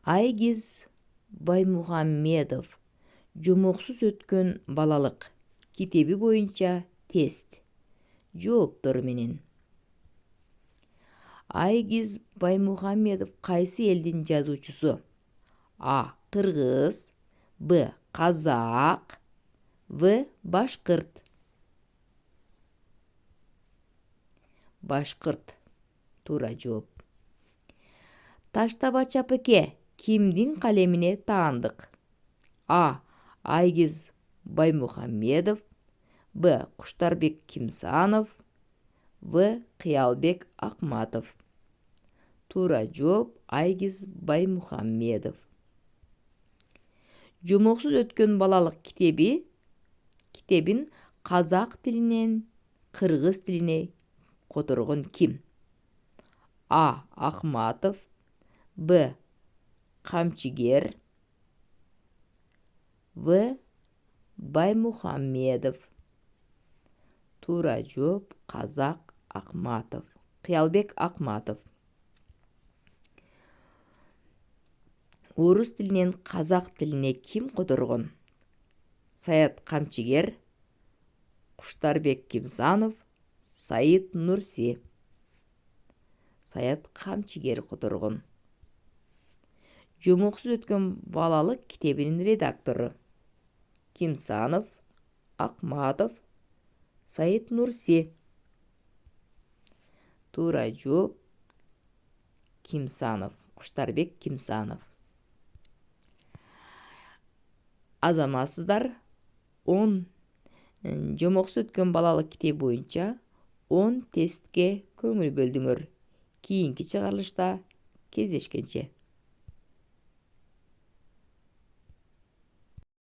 Айгиз Баймухаммедов «Жомоксуз өткөн балалык» китеби боюнча тест. Жооптор менен. Айгиз Баймухаммедов кайсы элдин жазуучусу? А. Кыргыз, Б. Казак, В. Башкырт. Башкырт. Туура жооп. Таштабач апеке кимдин калемине таандык? А. Айгиз Баймухаммедов, Б. Куштарбек Кимсанов, В. Кыялбек Акматов. Туура жооп Айгиз Баймухаммедов. Жомоксуз өткөн балалык китебин казак тилинен кыргыз тилине которгон ким? А. Акматов, Б. Камчыгер, В. Баймухаммедов. Туура жооп Казак Акматов. Кыялбек Акматов. Орус тилинен казак тилине ким которгон? Саят Камчыгер, Куштарбек Кимсанов, Саид Нурси. Саят Камчыгер которгон. Жомоксуз өткөн балалык китебинин редактору? Кимсанов, Акматов, Саид Нурси. Туура жооп Кимсанов, Куштарбек Кимсанов. Азаматсыздар 10 жомоксуз өткөн балалык китеби боюнча 10 тестке көңүл бөлдүңөр. Кийинки чыгарылышта кездешкенче.